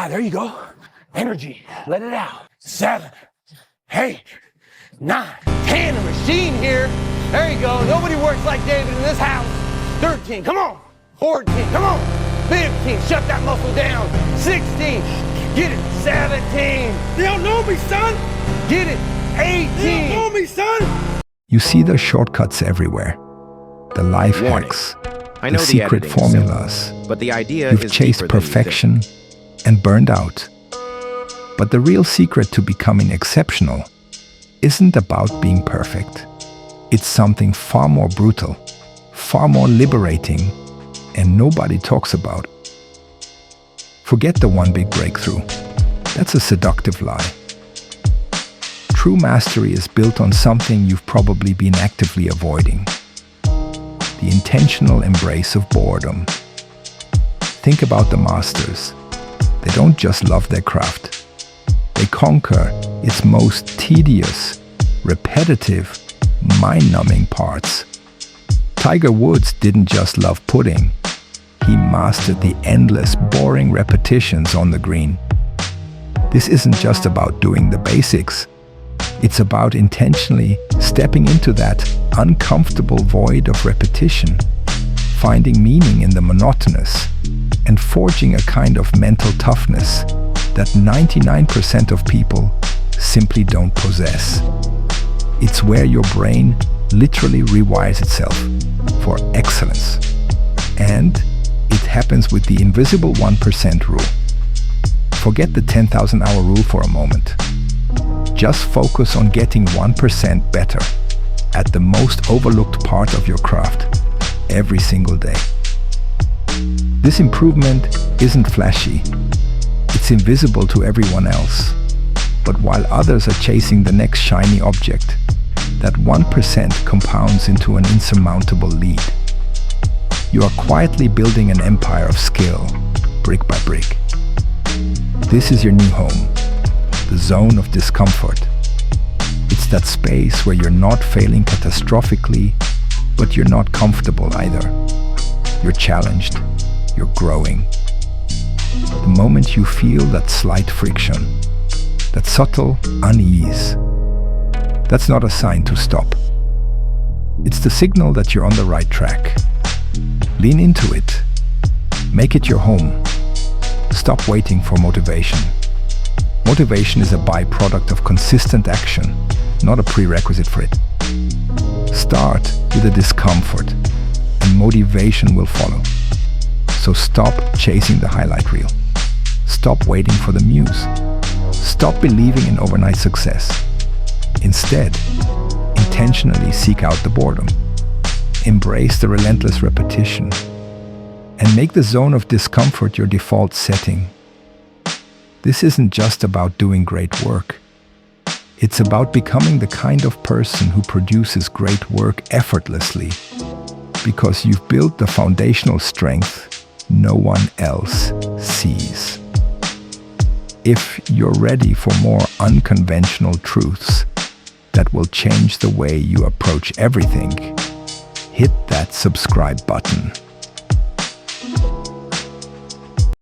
There you go. Energy. Let it out. 7, 8, 9, 10. A machine here. There you go. Nobody works like David in this house. 13. Come on. 14. Come on. 15. Shut that muscle down. 16. Get it. 17. They don't know me, son. Get it. 18. They don't know me, son. You see the shortcuts everywhere. The life hacks. I know The secret editing is simple, formulas. but the idea You've is chased deeper than you think. perfection and burned out. But the real secret to becoming exceptional isn't about being perfect. It's something far more brutal, far more liberating, and nobody talks about. Forget the one big breakthrough. That's a seductive lie. True mastery is built on something you've probably been actively avoiding. The intentional embrace of boredom. Think about the masters. They don't just love their craft. They conquer its most tedious, repetitive, mind-numbing parts. Tiger Woods didn't just love putting. He mastered the endless, boring repetitions on the green. This isn't just about doing the basics. It's about intentionally stepping into that uncomfortable void of repetition, finding meaning in the monotonous, and forging a kind of mental toughness that 99% of people simply don't possess. It's where your brain literally rewires itself for excellence. And it happens with the invisible 1% rule. Forget the 10,000 hour rule for a moment. Just focus on getting 1% better at the most overlooked part of your craft every single day. This improvement isn't flashy. It's invisible to everyone else. But while others are chasing the next shiny object, that 1% compounds into an insurmountable lead. You are quietly building an empire of skill, brick by brick. This is your new home, the zone of discomfort. It's that space where you're not failing catastrophically, but you're not comfortable either. You're challenged, you're growing. The moment you feel that slight friction, that subtle unease, that's not a sign to stop. It's the signal that you're on the right track. Lean into it. Make it your home. Stop waiting for motivation. Motivation is a byproduct of consistent action, not a prerequisite for it. Start with the discomfort, and motivation will follow. So stop chasing the highlight reel. Stop waiting for the muse. Stop believing in overnight success. Instead, intentionally seek out the boredom. Embrace the relentless repetition. And make the zone of discomfort your default setting. This isn't just about doing great work. It's about becoming the kind of person who produces great work effortlessly, because you've built the foundational strength no one else sees. If you're ready for more unconventional truths that will change the way you approach everything, hit that subscribe button.